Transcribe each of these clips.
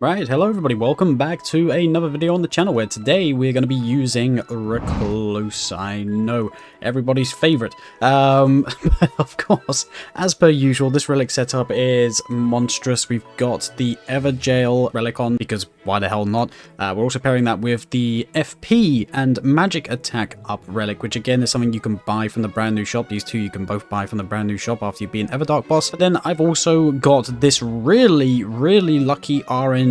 Right, hello everybody, welcome back to another video on the channel where today we're going to be using Recluse. I know, everybody's favourite. But of course, as per usual, this relic setup is monstrous. We've got the Everjail relic on, because why the hell not? We're also pairing that with the FP and magic attack up relic, which again is something you can buy from the brand new shop. These two you can both buy from the brand new shop after you beat an Everdark boss. But then I've also got this really lucky RNG.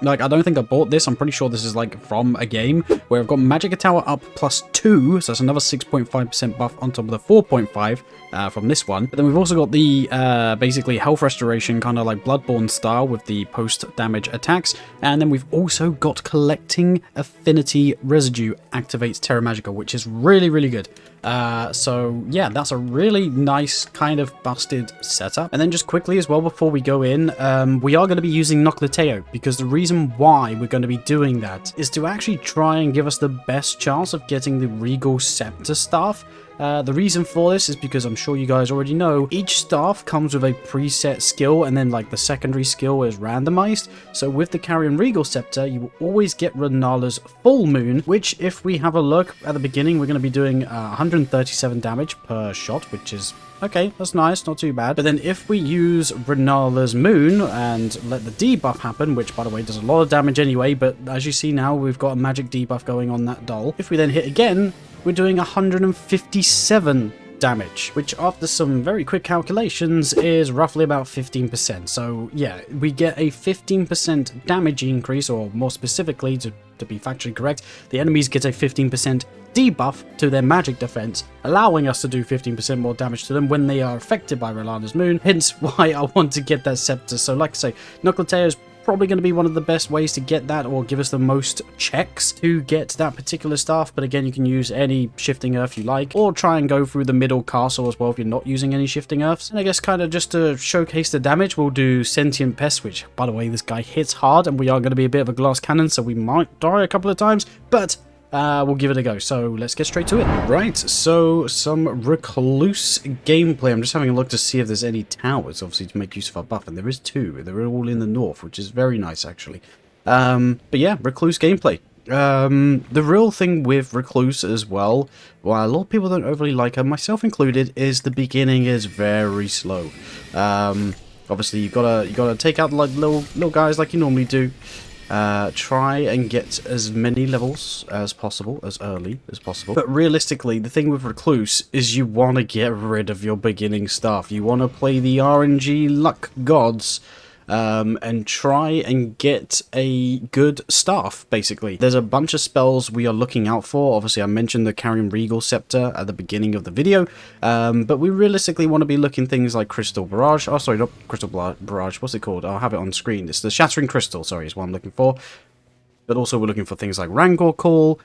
Like, I don't think I bought this. I'm pretty sure this is like from a game where I've got magic attack up +2, so that's another 6.5% buff on top of the 4.5 from this one. But then we've also got the basically health restoration, kind of like Bloodborne style with the post damage attacks, and then we've also got collecting affinity residue activates Terra Magica, which is really good. So yeah, that's a really nice kind of busted setup. And then just quickly as well before we go in, we are going to be using Nocleteo, because the reason why we're going to be doing that is to actually try and give us the best chance of getting the Regal Scepter staff. The reason for this is because I'm sure you guys already know, each staff comes with a preset skill, and then like the secondary skill is randomized. So with the Carrion Regal Scepter, you will always get Renala's Full Moon, which if we have a look at the beginning, we're going to be doing 137 damage per shot, which is okay, that's nice, not too bad. But then if we use Renala's Moon and let the debuff happen, which by the way does a lot of damage anyway, but as you see now, we've got a magic debuff going on that doll. If we then hit again, we're doing 157 damage, which after some very quick calculations is roughly about 15%. So yeah, we get a 15% damage increase, or more specifically, to be factually correct, the enemies get a 15% debuff to their magic defense, allowing us to do 15% more damage to them when they are affected by Renala's Moon, hence why I want to get that scepter. So like I say, Nocleteo is probably going to be one of the best ways to get that, or give us the most checks to get that particular staff. But again, you can use any shifting earth you like, or try and go through the middle castle as well if you're not using any shifting earths. And I guess kind of just to showcase the damage, we'll do Sentient Pest, which by the way, this guy hits hard, and we are going to be a bit of a glass cannon, so we might die a couple of times, but we'll give it a go. So let's get straight to it. Right, so some Recluse gameplay. I'm just having a look to see if there's any towers, obviously, to make use of our buff, and there is two. They're all in the north, which is very nice, actually. But yeah, Recluse gameplay. The real thing with Recluse as well, while a lot of people don't overly like her, myself included, is the beginning is very slow. Obviously, you gotta take out like little guys like you normally do. Try and get as many levels as possible, as early as possible. But realistically, the thing with Recluse is you want to get rid of your beginning stuff. You want to play the RNG luck gods, and try and get a good staff, basically. There's a bunch of spells we are looking out for. Obviously, I mentioned the Carrion Regal Scepter at the beginning of the video, but we realistically want to be looking things like Crystal Barrage. Oh, sorry, not Crystal Barrage. What's it called? I'll have it on screen. It's the Shattering Crystal, sorry, is what I'm looking for. But also we're looking for things like Rancor Call,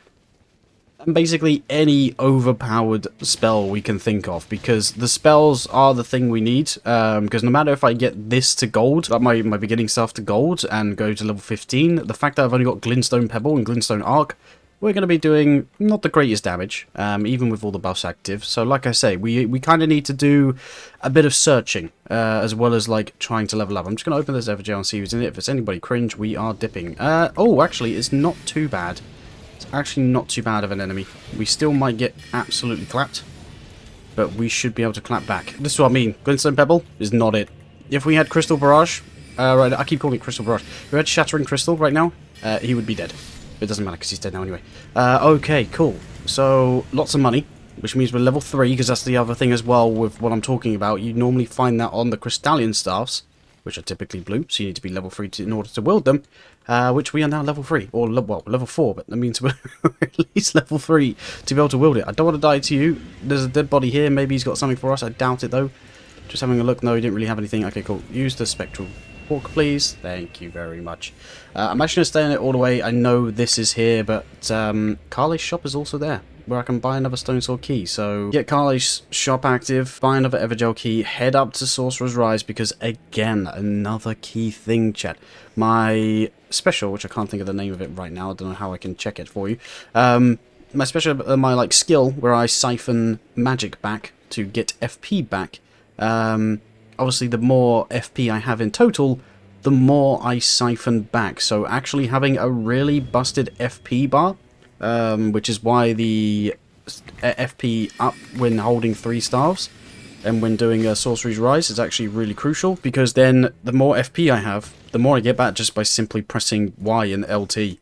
and basically any overpowered spell we can think of, because the spells are the thing we need. Because no matter if I get this to gold, like my beginning stuff to gold, and go to level 15, the fact that I've only got Glintstone Pebble and Glintstone Arc, we're going to be doing not the greatest damage, even with all the buffs active. So like I say, we kind of need to do a bit of searching, as well as like trying to level up. I'm just going to open this Everjail and see who's in it. If it's anybody cringe, we are dipping. Oh, actually, it's not too bad. Actually not too bad of an enemy. We still might get absolutely clapped, but we should be able to clap back. This is what I mean. Glintstone Pebble is not it. If we had Crystal Barrage, right, I keep calling it Crystal Barrage. If we had Shattering Crystal right now, he would be dead. It doesn't matter because he's dead now anyway. Okay, cool. So, lots of money, which means we're level 3, because that's the other thing as well with what I'm talking about. You normally find that on the Crystallion staffs, which are typically blue, so you need to be level 3 in order to wield them, which we are now level 3, or well, level 4, but that means we're at least level 3 to be able to wield it. I don't want to die to you. There's a dead body here. Maybe he's got something for us. I doubt it, though. Just having a look. No, he didn't really have anything. Okay, cool. Use the Spectral Hawk, please. Thank you very much. I'm actually going to stay on it all the way. I know this is here, but Carly's shop is also there, where I can buy another Stone Sword key. So get Carly's shop active, buy another Everjail key, head up to Sorcerer's Rise, because again, another key thing, chat. My special, which I can't think of the name of it right now, I don't know how I can check it for you. My special, my like skill, where I siphon magic back to get FP back. Obviously, the more FP I have in total, the more I siphon back. So actually having a really busted FP bar, which is why the FP up when holding 3 staves and when doing a Sorcery's Rise is actually really crucial, because then the more FP I have, the more I get back just by simply pressing Y and LT.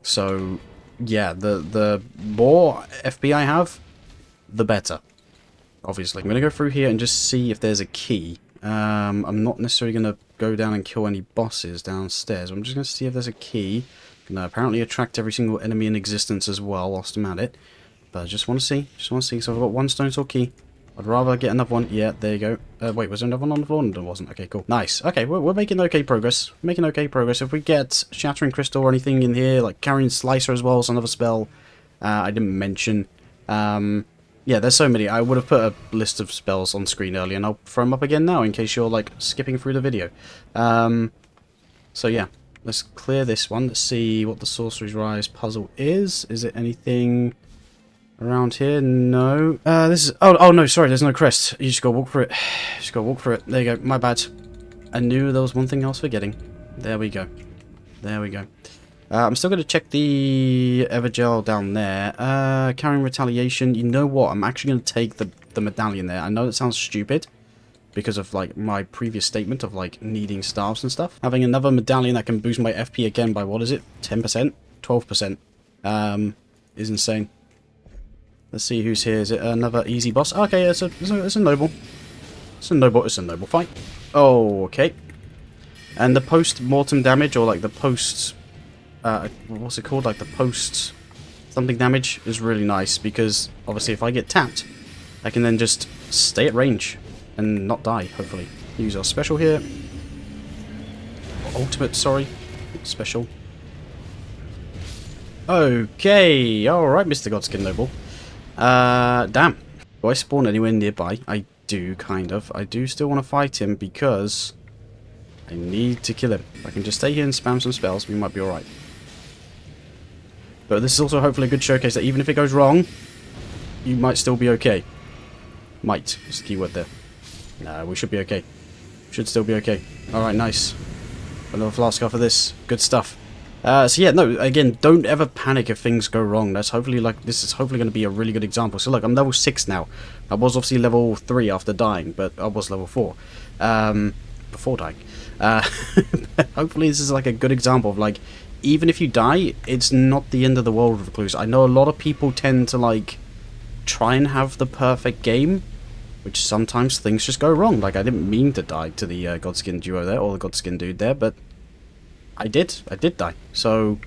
So yeah, the more FP I have, the better. Obviously, I'm going to go through here and just see if there's a key. I'm not necessarily going to go down and kill any bosses downstairs. I'm just going to see if there's a key. Going to apparently attract every single enemy in existence as well whilst I'm at it. But I just want to see. So I've got 1 stone sword key. I'd rather get another one. Yeah, there you go. Wait, was there another one on the floor? No, there wasn't. Okay, cool. Nice. Okay, we're making okay progress. Making okay progress. If we get Shattering Crystal or anything in here, like Carrying Slicer as well is another spell I didn't mention. Yeah, there's so many. I would have put a list of spells on screen earlier, and I'll throw them up again now in case you're, like, skipping through the video. So yeah, let's clear this one. Let's see what the Sorcery's Rise puzzle is. Is it anything around here? No. This is... Oh, no, sorry, there's no crest. You just gotta walk through it. Just gotta walk through it. There you go. My bad. I knew there was one thing I was forgetting. There we go. There we go. I'm still going to check the Evergel down there. Carrying Retaliation. You know what? I'm actually going to take the medallion there. I know that sounds stupid because of, like, my previous statement of, like, needing staffs and stuff. Having another medallion that can boost my FP again by, what is it? 10%? 12%. Is insane. Let's see who's here. Is it another easy boss? Okay, it's a noble. It's a noble fight. Oh, okay. And the post-mortem damage, or, like, the post... what's it called? Like the post something damage is really nice, because obviously if I get tapped, I can then just stay at range and not die, hopefully. Use our special here. Ultimate, sorry. Special. Okay, alright, Mr. Godskin Noble. Damn. Do I spawn anywhere nearby? I do, kind of. I do still want to fight him because I need to kill him. If I can just stay here and spam some spells, we might be alright. But this is also hopefully a good showcase that even if it goes wrong, you might still be okay. Might is the keyword there. No, we should be okay. Should still be okay. Alright, nice. Another flask off of this. Good stuff. So yeah, no, again, don't ever panic if things go wrong. That's hopefully, like, this is hopefully going to be a really good example. So look, I'm level 6 now. I was obviously level 3 after dying, but I was level 4. Before dying. Hopefully this is like a good example of, like, even if you die, it's not the end of the world with Recluse. I know a lot of people tend to, like, try and have the perfect game, which sometimes things just go wrong. Like, I didn't mean to die to the Godskin duo there, or the Godskin dude there, but I did. I did die. So,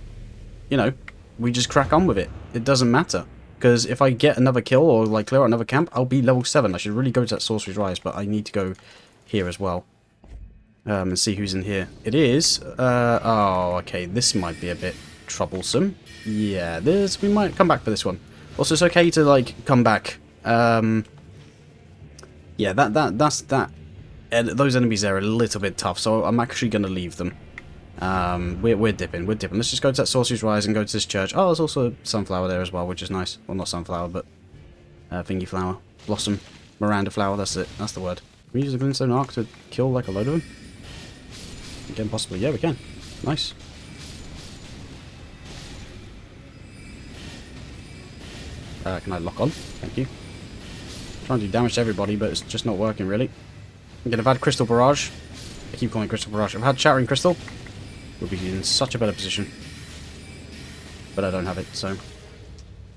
you know, we just crack on with it. It doesn't matter. Because if I get another kill, or, like, clear out another camp, I'll be level 7. I should really go to that Sorcery's Rise, but I need to go here as well. And see who's in here. It is, oh, okay, this might be a bit troublesome. Yeah, we might come back for this one. Also, it's okay to, like, come back. Yeah, that's that. Those enemies there are a little bit tough, so I'm actually going to leave them. We're dipping. Let's just go to that Sorcery's Rise and go to this church. Oh, there's also a sunflower there as well, which is nice. Well, not sunflower, but thingy flower. Blossom. Miranda flower, that's it. That's the word. Can we use a glintstone arc to kill, like, a load of them? Again, possibly. Yeah, we can. Nice. Can I lock on? Thank you. Trying to do damage to everybody, but it's just not working, really. Again, I've had Crystal Barrage. I keep calling it Crystal Barrage. I've had Shattering Crystal. We'll be in such a better position. But I don't have it, so...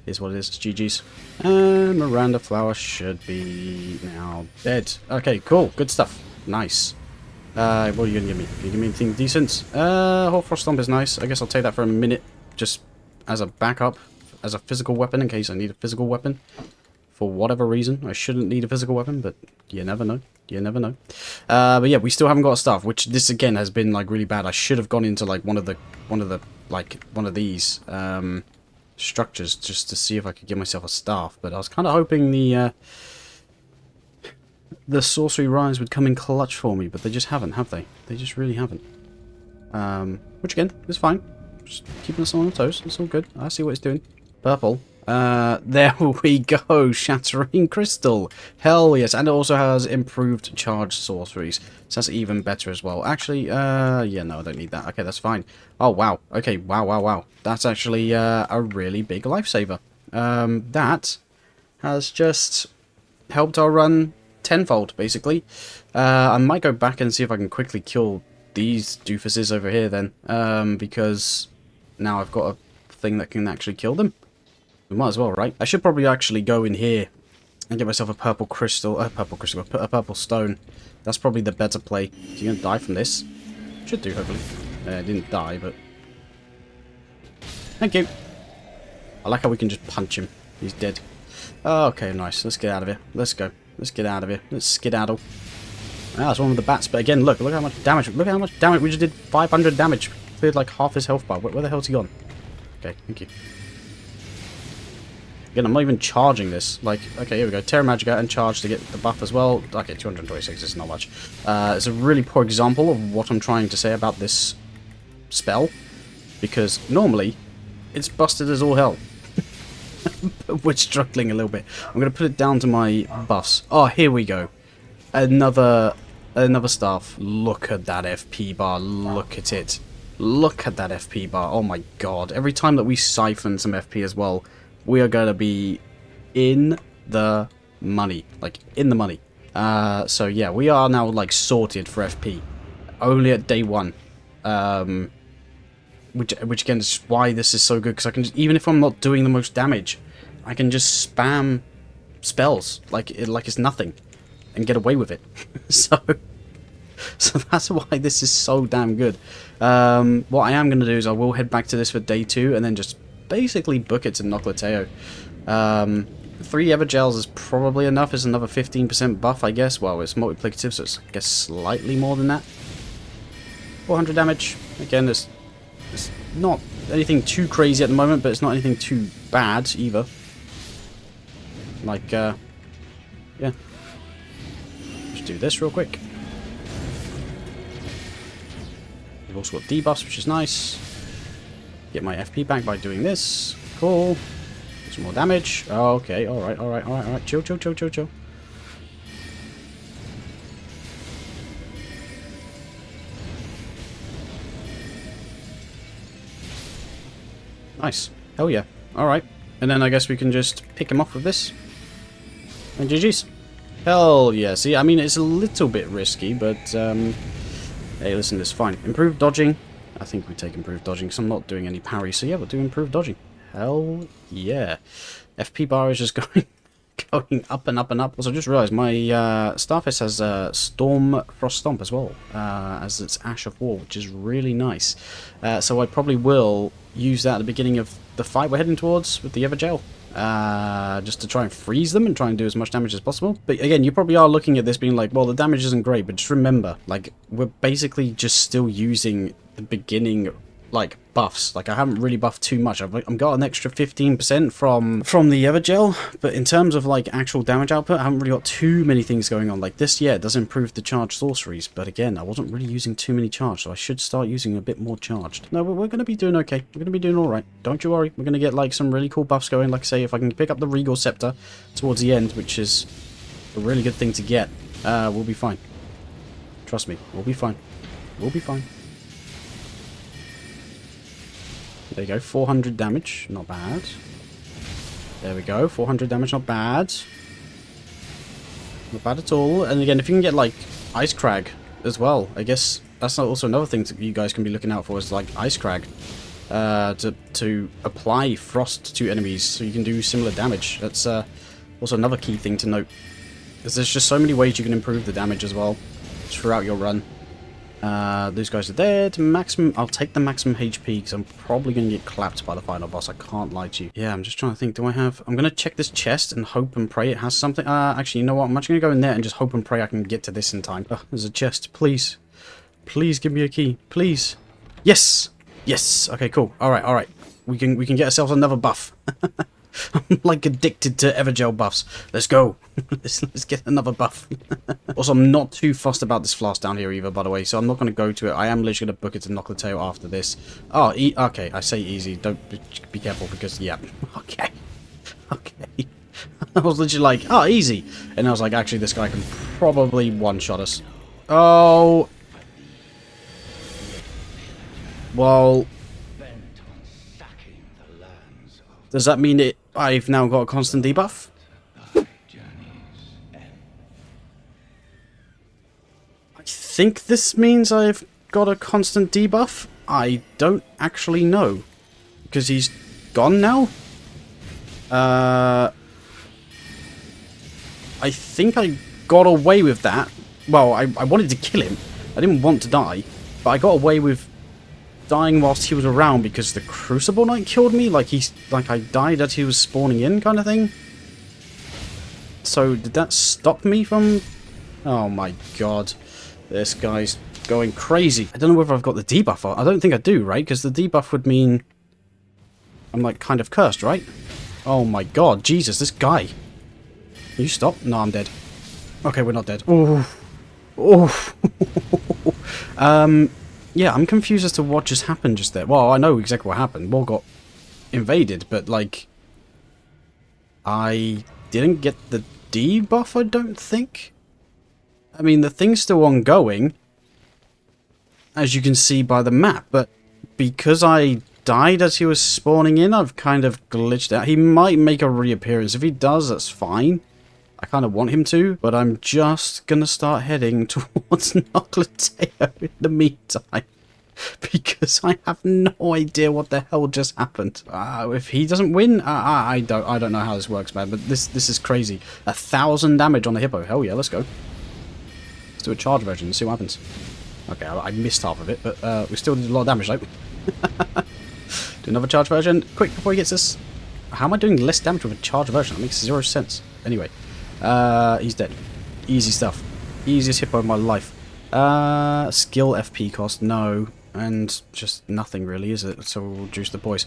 Here's what it is. It's GG's. And Miranda Flower should be now dead. Okay, cool. Good stuff. Nice. What are you going to give me? Can you give me anything decent? Hoarfrost Stomp is nice. I guess I'll take that for a minute, just as a backup, as a physical weapon, in case I need a physical weapon. For whatever reason. I shouldn't need a physical weapon, but you never know. You never know. But yeah, we still haven't got a staff, which this again has been, like, really bad. I should have gone into, like, one of these structures just to see if I could get myself a staff, but I was kind of hoping the Sorcery Rise would come in clutch for me, but they just haven't, have they? They just really haven't. Which again, is fine. Just keeping us on our toes. It's all good. I see what it's doing. Purple. There we go. Shattering Crystal. Hell yes. And it also has improved charge sorceries. So that's even better as well. Actually, yeah, no, I don't need that. Okay, that's fine. Oh, wow. Okay, wow. That's actually a really big lifesaver. That has just helped our run tenfold, basically. I might go back and see if I can quickly kill these doofuses over here then. Because now I've got a thing that can actually kill them. We might as well, right? I should probably actually go in here and get myself a purple crystal, a purple stone. That's probably the better play. Is he going to die from this? Should do, hopefully. Didn't die, but... Thank you. I like how we can just punch him. He's dead. Oh, okay, nice. Let's get out of here. Let's go. Let's get out of here. Let's skedaddle. Ah, that's one with the bats. But again, look how much damage. Look how much damage. We just did 500 damage. Cleared like half his health bar. Where the hell's he gone? Okay, thank you. Again, I'm not even charging this. Like, okay, here we go. Terra Magica and charge to get the buff as well. Okay, 226 is not much. It's a really poor example of what I'm trying to say about this spell. Because normally, it's busted as all hell. But we're struggling a little bit. I'm going to put it down to my buffs. Oh, here we go. Another staff. Look at that FP bar. Look at it. Look at that FP bar. Oh my god. Every time that we siphon some FP as well, we are going to be in the money. Like, in the money. So yeah, we are now, like, sorted for FP. Only at day 1. Which again is why this is so good, because I can just, even if I'm not doing the most damage, I can just spam spells like it's nothing and get away with it. so that's why this is so damn good. What I am going to do is I will head back to this for day 2 and then just basically book it to Noclateo. 3 Evergels is probably enough. It's another 15% buff, I guess. Well, it's multiplicative, so it's, I guess, slightly more than that. 400 damage. Again, it's not anything too crazy at the moment, but it's not anything too bad either. Like, yeah. Just do this real quick. We've also got debuffs, which is nice. Get my FP back by doing this. Cool. Get some more damage. Oh, okay, alright. Chill. Nice. Hell yeah. Alright. And then I guess we can just pick him off with this. And GG's. Hell yeah. See, I mean, it's a little bit risky, but, hey, listen, it's fine. Improved dodging. I think we take improved dodging, because I'm not doing any parry, so yeah, we'll do improved dodging. Hell yeah. FP bar is just going up and up and up. Also, I just realised my Starfist has Storm Frost Stomp as well, as its Ash of War, which is really nice. So I probably will use that at the beginning of the fight we're heading towards with the Evergel. Just to try and freeze them and try and do as much damage as possible. But again, you probably are looking at this being like, well, the damage isn't great, but just remember, like, we're basically just still using the beginning, like, buffs. Like, I haven't really buffed too much. I've got an extra 15% from the Evergel, but in terms of, like, actual damage output, I haven't really got too many things going on. Like, this, yeah, it does improve the charged sorceries, but again, I wasn't really using too many charged, so I should start using a bit more charged. No, we're going to be doing okay. We're going to be doing alright. Don't you worry. We're going to get, like, some really cool buffs going. Like I say, if I can pick up the Regal Scepter towards the end, which is a really good thing to get, we'll be fine. Trust me, we'll be fine. We'll be fine. There you go, 400 damage, not bad. There we go, 400 damage, not bad. Not bad at all. And again, if you can get, like, Ice Crag as well, I guess that's also another thing that you guys can be looking out for, is, like, Ice Crag. To apply frost to enemies so you can do similar damage. That's also another key thing to note. Because there's just so many ways you can improve the damage as well throughout your run. Those guys are there to maximum. I'll take the maximum HP because I'm probably going to get clapped by the final boss. I can't lie to you. Yeah, I'm just trying to think. Do I have... I'm going to check this chest and hope and pray it has something. Actually, you know what? I'm actually going to go in there and just hope and pray I can get to this in time. Oh, there's a chest. Please. Please give me a key. Please. Yes. Yes. Okay, cool. Alright. We can get ourselves another buff. I'm like addicted to Evergel buffs. Let's go. let's get another buff. Also, I'm not too fussed about this flask down here either, by the way, so I'm not going to go to it. I am literally going to book it to Noclateo after this. Oh, okay, I say easy. Don't be careful because, yeah. Okay. okay. I was literally like, oh, easy. And I was like, actually, this guy can probably one-shot us. Oh. Well. Does that mean I've now got a constant debuff? I think this means I've got a constant debuff. I don't actually know. Because he's gone now? I think I got away with that. Well, I wanted to kill him. I didn't want to die. But I got away with dying whilst he was around because the Crucible Knight killed me. Like I died as he was spawning in kind of thing. So did that stop me from... Oh my god. This guy's going crazy. I don't know whether I've got the debuff or... I don't think I do, right? Because the debuff would mean... I'm like kind of cursed, right? Oh my god. Jesus, this guy. Can you stop? No, I'm dead. Okay, we're not dead. Oh. Oh. Yeah, I'm confused as to what just happened just there. Well, I know exactly what happened. Wall got invaded, but like... I didn't get the debuff, I don't think. I mean, the thing's still ongoing, as you can see by the map, but because I died as he was spawning in, I've kind of glitched out. He might make a reappearance. If he does, that's fine. I kind of want him to, but I'm just going to start heading towards Nocleteo in the meantime. Because I have no idea what the hell just happened. If he doesn't win, I don't know how this works, man. But this is crazy. 1,000 damage on the hippo. Hell yeah, let's go. Let's do a charge version and see what happens. Okay, I missed half of it, but we still did a lot of damage though. Do another charge version. Quick, before he gets this. How am I doing less damage with a charge version? That makes 0 sense. Anyway, he's dead. Easy stuff. Easiest hippo of my life. Skill FP cost, no. And just nothing really, is it? So we'll reduce the boys.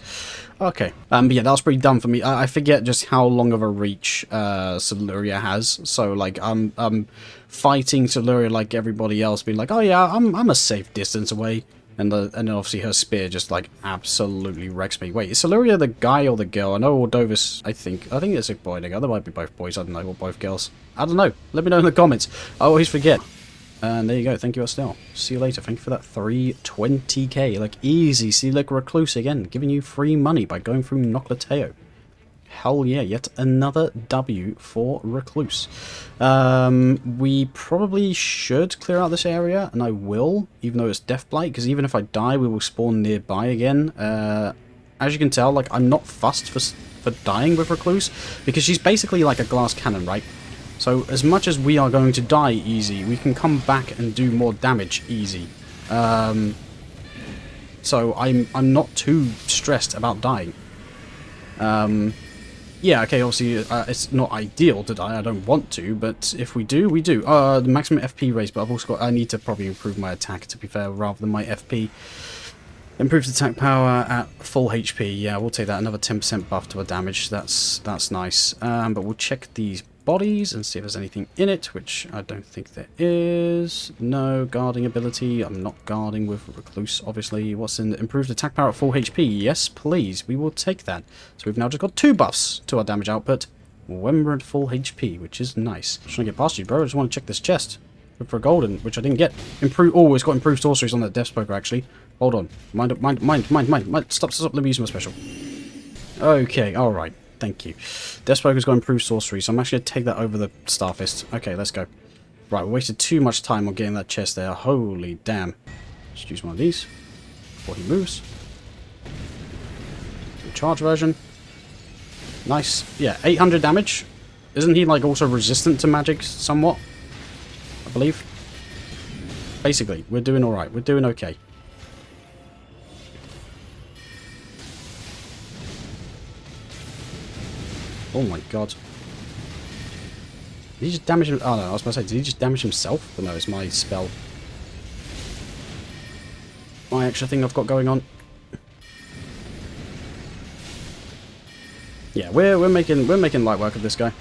Okay. But yeah, that was pretty dumb for me. I forget just how long of a reach Siluria has. So like I'm fighting Siluria like everybody else, being like, oh yeah, I'm a safe distance away. And then obviously her spear just like absolutely wrecks me. Wait, is Siluria the guy or the girl? I know Ordovis, I think it's a boy and a girl. There might be both boys, I don't know, or both girls. I don't know. Let me know in the comments. I always forget. And there you go. Thank you, Estelle. See you later. Thank you for that 320k. Like, easy. See, like, Recluse again. Giving you free money by going through Nocleteo. Hell yeah. Yet another W for Recluse. We probably should clear out this area. And I will. Even though it's Deathblight. Because even if I die, we will spawn nearby again. As you can tell, like, I'm not fussed for dying with Recluse. Because she's basically like a glass cannon, right? So, as much as we are going to die easy, we can come back and do more damage easy. So, I'm not too stressed about dying. Yeah, okay, obviously, it's not ideal to die, I don't want to, but if we do, we do. The maximum FP raise, but I've also got, I need to probably improve my attack, to be fair, rather than my FP. Improves attack power at full HP, yeah, we'll take that, another 10% buff to our damage, that's nice. But we'll check these bodies and see if there's anything in it, which I don't think there is. No guarding ability. I'm not guarding with Recluse, obviously. What's in improved attack power at full HP? Yes, please. We will take that. So we've now just got 2 buffs to our damage output when we're at full HP, which is nice. I'm trying to get past you, bro. I just want to check this chest. Look for a golden, which I didn't get. Oh, it's got improved sorceries on that Death Spoker, actually. Hold on. Mind. Stop. Let me use my special. Okay, alright. Thank you. Deathspoker's got improved sorcery, so I'm actually going to take that over the Starfist. Okay, let's go. Right, we wasted too much time on getting that chest there. Holy damn. Just use one of these before he moves. Charge version. Nice. Yeah, 800 damage. Isn't he, like, also resistant to magic somewhat? I believe. Basically, we're doing alright. We're doing okay. Oh my god. Did he just damage him? Oh no, I was about to say, did he just damage himself? But no, it's my spell. My extra thing I've got going on. Yeah, we're making light work of this guy.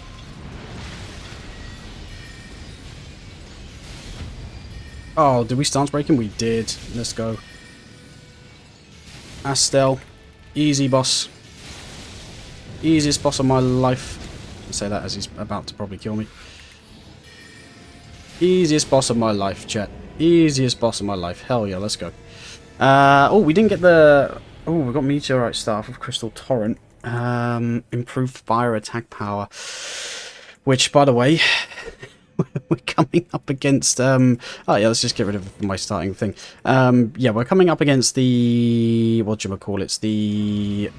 Oh, did we stance break him? We did. Let's go. Astel. Easy, boss. Easiest boss of my life. I say that as he's about to probably kill me. Easiest boss of my life, chat. Easiest boss of my life. Hell yeah, let's go. Oh, we didn't get the... Oh, we got Meteorite Staff with Crystal Torrent. Improved fire attack power. Which, by the way... we're coming up against... oh yeah, let's just get rid of my starting thing. Yeah, we're coming up against the... Whatchamacallits? The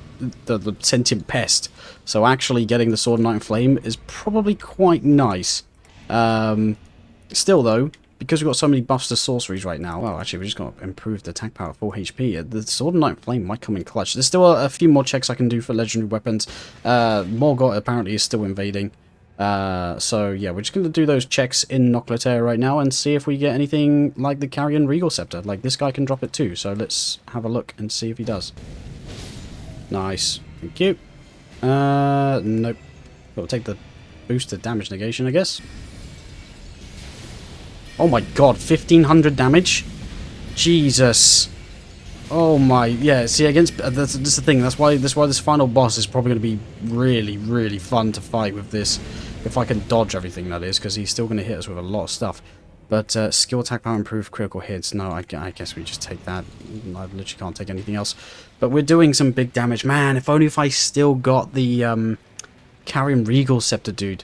Sentient Pest. So actually getting the Sword of Night and Flame is probably quite nice. Still, though, because we've got so many buffs to sorceries right now... Well, actually, we just got improved attack power, 4 HP. The Sword of Night and Flame might come in clutch. There's still a few more checks I can do for legendary weapons. Morgott apparently is still invading. So, yeah, we're just going to do those checks in Noklater right now and see if we get anything like the Carrion Regal Scepter. Like, this guy can drop it too, so let's have a look and see if he does. Nice. Thank you. Nope. We'll take the boosted damage negation, I guess. Oh my god, 1500 damage? Jesus. Oh my, yeah, see, against, that's the thing, that's why this final boss is probably going to be really, really fun to fight with this. If I can dodge everything, that is, because he's still going to hit us with a lot of stuff. But, skill attack power improved critical hits, no, I guess we just take that. I literally can't take anything else. But we're doing some big damage. Man, if only if I still got the, Carrion Regal Scepter, dude.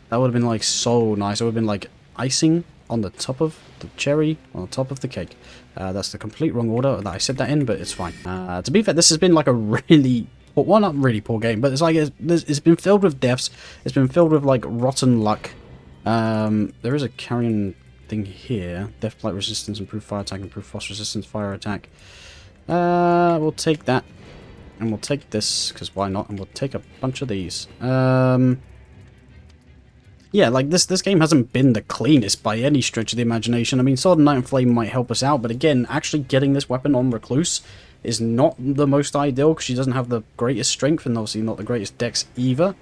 That would have been, like, so nice. It would have been, like, icing on the top of the cherry, on the top of the cake. That's the complete wrong order that I said that in, but it's fine. To be fair, this has been like a really... Well, not really poor game, but it's like it's been filled with deaths. It's been filled with, like, rotten luck. There is a carrion thing here. Death blight resistance, improved fire attack, improved frost resistance, fire attack. We'll take that. And we'll take this, because why not? And we'll take a bunch of these. Yeah, like, this game hasn't been the cleanest by any stretch of the imagination. I mean, Sword of Night and Flame might help us out, but again, actually getting this weapon on Recluse is not the most ideal, because she doesn't have the greatest strength, and obviously not the greatest dex either.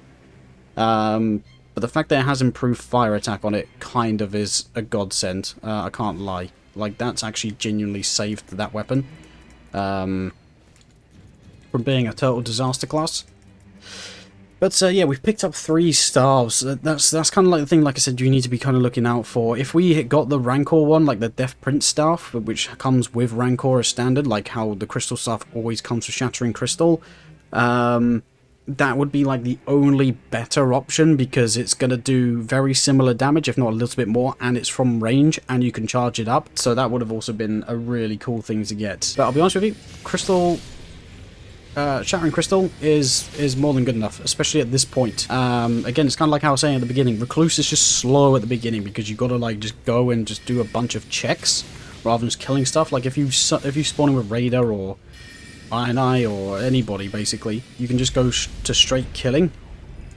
But the fact that it has improved fire attack on it kind of is a godsend. I can't lie. Like, that's actually genuinely saved that weapon. From being a total disaster class. But, yeah, we've picked up 3 stars. That's kind of like the thing, like I said, you need to be kind of looking out for. If we got the Rancor one, like the Death Prince staff, which comes with Rancor as standard, like how the Crystal staff always comes with Shattering Crystal, that would be, like, the only better option, because it's going to do very similar damage, if not a little bit more, and it's from range, and you can charge it up. So that would have also been a really cool thing to get. But I'll be honest with you, Crystal... Shattering Crystal is more than good enough, especially at this point. Again, it's kind of like how I was saying at the beginning. Recluse is just slow at the beginning because you've got to, like, just go and just do a bunch of checks rather than just killing stuff. Like, if you spawn in with Raider or Iron Eye or anybody, basically, you can just go to straight killing.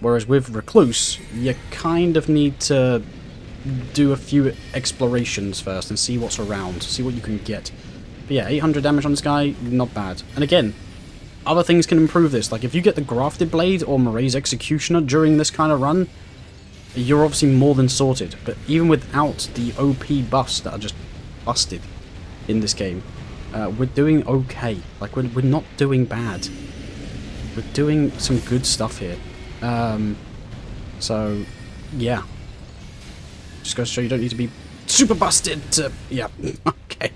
Whereas with Recluse, you kind of need to do a few explorations first and see what's around, see what you can get. But yeah, 800 damage on this guy, not bad. And again, other things can improve this. Like, if you get the Grafted Blade or Moray's Executioner during this kind of run, you're obviously more than sorted. But even without the OP buffs that are just busted in this game, we're doing okay. Like, we're not doing bad. We're doing some good stuff here. So, yeah. Just goes to show you don't need to be super busted to... Yeah, okay.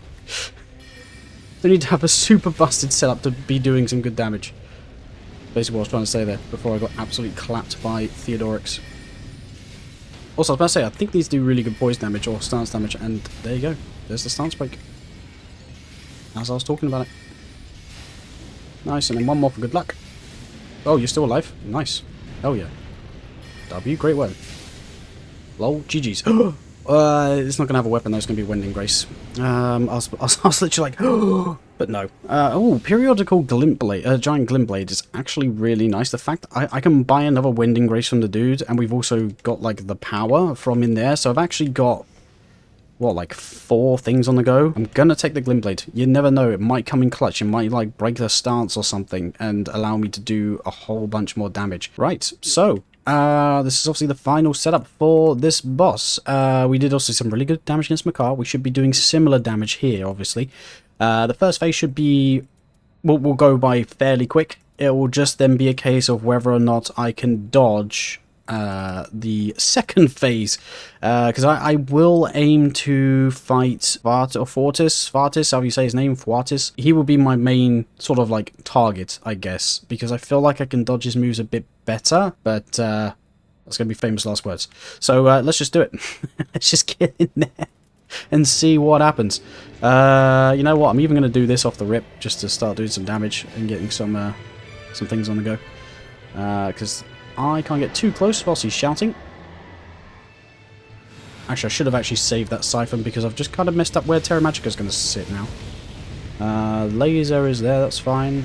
Don't need to have a super busted setup to be doing some good damage. Basically what I was trying to say there before I got absolutely clapped by Theodorix. Also, I was about to say, I think these do really good poison damage or stance damage, and there you go. There's the stance break. As I was talking about it. Nice, and then one more for good luck. Oh, you're still alive? Nice. Oh yeah. W, great weapon. Lol, GG's. It's not going to have a weapon though, it's going to be Wending Grace. I was literally like, but no. Oh, periodical Glint Blade, Giant Glint Blade is actually really nice. The fact I can buy another Wending Grace from the dude, and we've also got, like, the power from in there, so I've actually got, what, like 4 things on the go? I'm going to take the Glint Blade. You never know, it might come in clutch, it might, like, break the stance or something, and allow me to do a whole bunch more damage. Right, so... this is obviously the final setup for this boss. We did also some really good damage against Makar. We should be doing similar damage here, obviously. The first phase should be... will go by fairly quick. it will just then be a case of whether or not I can dodge the second phase, because I will aim to fight Fortis, how you say his name, Fortis. He will be my main sort of like target, I guess, because I feel like I can dodge his moves a bit better, but that's going to be famous last words. So let's just do it. Let's just get in there and see what happens. You know what, I'm even going to do this off the rip just to start doing some damage and getting some things on the go, because I can't get too close whilst he's shouting. Actually, I should have actually saved that siphon because I've just kind of messed up where Terra Magica is going to sit now. Laser is there, that's fine.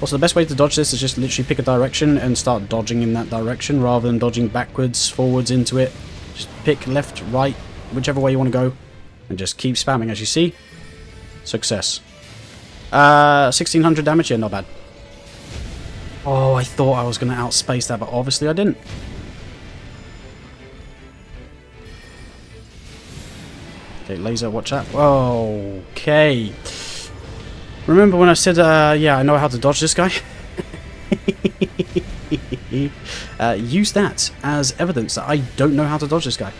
Also, the best way to dodge this is just literally pick a direction and start dodging in that direction rather than dodging backwards, forwards into it. Just pick left, right, whichever way you want to go, and just keep spamming. As you see, success. 1600 damage, yeah, not bad. Oh, I thought I was going to outspace that, but obviously I didn't. Okay, laser, watch out. Okay. Remember when I said, yeah, I know how to dodge this guy? Use that as evidence that I don't know how to dodge this guy.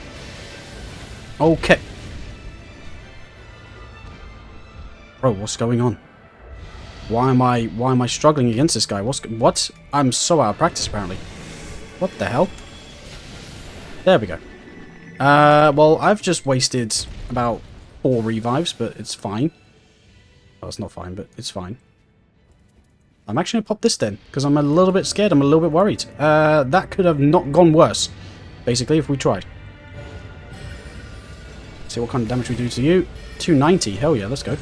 Okay. Bro, what's going on? Why am I struggling against this guy? What? I'm so out of practice apparently. What the hell? There we go. Well, I've just wasted about 4 revives, but it's fine. Well, it's not fine, but it's fine. I'm actually going to pop this then, because I'm a little bit scared. I'm a little bit worried. That could have not gone worse, basically, if we tried. See what kind of damage we do to you. 290. Hell yeah, let's go.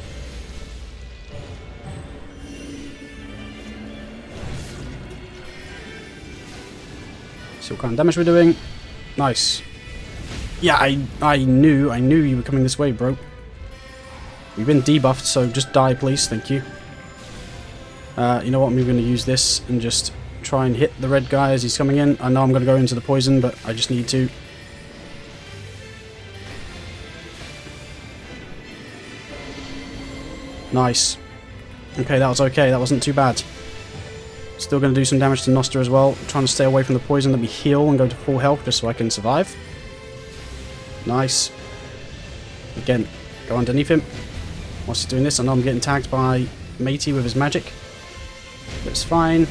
See what kind of damage we're doing. Nice. Yeah, I knew you were coming this way, bro. We've been debuffed, so just die, please. Thank you. You know what? I'm going to use this and just try and hit the red guy as he's coming in. I know I'm going to go into the poison, but I just need to. Nice. Okay, that was okay. That wasn't too bad. Still going to do some damage to Noster as well. Trying to stay away from the poison. Let me heal and go to full health just so I can survive. Nice. Again, go underneath him. Whilst he's doing this, I know I'm getting tagged by Matey with his magic. That's fine.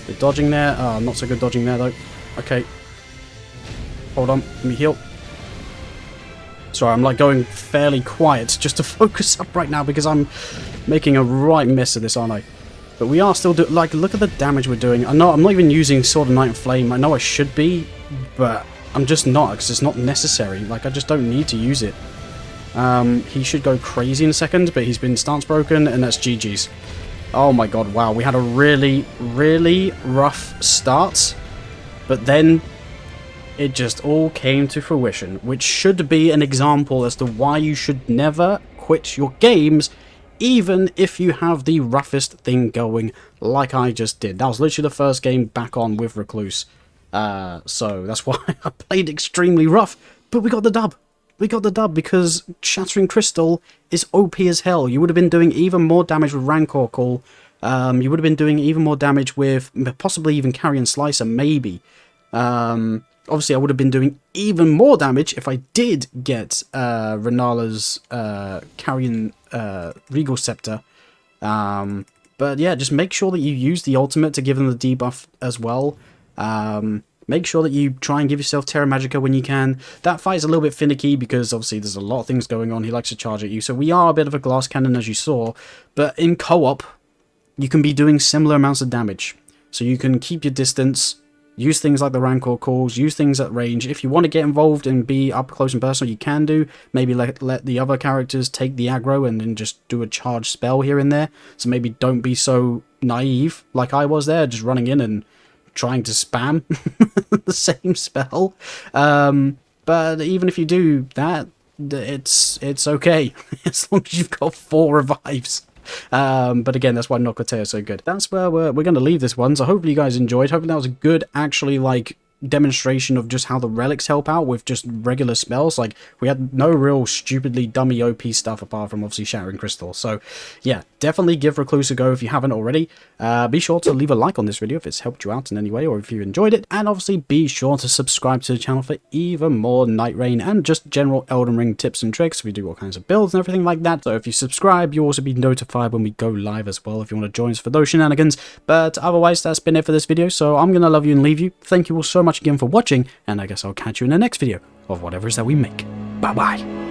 Good dodging there. Oh, not so good dodging there though. Okay. Hold on. Let me heal. Sorry, I'm like going fairly quiet just to focus up right now because I'm making a right mess of this, aren't I? But we are still doing, like, look at the damage we're doing. I'm not even using Sword of Night and Flame. I know I should be, but I'm just not, because it's not necessary. Like, I just don't need to use it. He should go crazy in a second, but he's been stance broken, and that's GG's. Oh my god, wow. We had a really, really rough start, but then it just all came to fruition, which should be an example as to why you should never quit your games, even if you have the roughest thing going, like I just did. That was literally the first game back on with Recluse. So that's why I played extremely rough, but we got the dub. We got the dub because Shattering Crystal is OP as hell. You would have been doing even more damage with Rancor Call. You would have been doing even more damage with possibly even Carrion Slicer, maybe. Obviously, I would have been doing even more damage if I did get Renala's Carrion Regal Scepter. But yeah, just make sure that you use the ultimate to give them the debuff as well. Make sure that you try and give yourself Terra Magica when you can. That fight is a little bit finicky because obviously there's a lot of things going on. He likes to charge at you. So we are a bit of a glass cannon, as you saw. But in co-op, you can be doing similar amounts of damage. So you can keep your distance, use things like the Rancor calls, use things at range. If you want to get involved and be up close and personal, you can do. Maybe let the other characters take the aggro and then just do a charge spell here and there. So maybe don't be so naive like I was there, just running in and trying to spam the same spell. But even if you do that, it's okay as long as you've got 4 revives. But again, that's why Nocoteo is so good. That's where we're going to leave this one. So hopefully you guys enjoyed. Hopefully that was a good, actually, like, demonstration of just how the relics help out with just regular spells. Like, we had no real stupidly dummy OP stuff apart from obviously Shattering Crystal. So yeah, definitely give Recluse a go if you haven't already. Be sure to leave a like on this video if it's helped you out in any way or if you enjoyed it. And obviously be sure to subscribe to the channel for even more Nightreign and just general Elden Ring tips and tricks. We do all kinds of builds and everything like that. So if you subscribe, you'll also be notified when we go live as well if you want to join us for those shenanigans. But otherwise, that's been it for this video. So I'm going to love you and leave you. Thank you all so much again for watching. And I guess I'll catch you in the next video of whatever it is that we make. Bye-bye.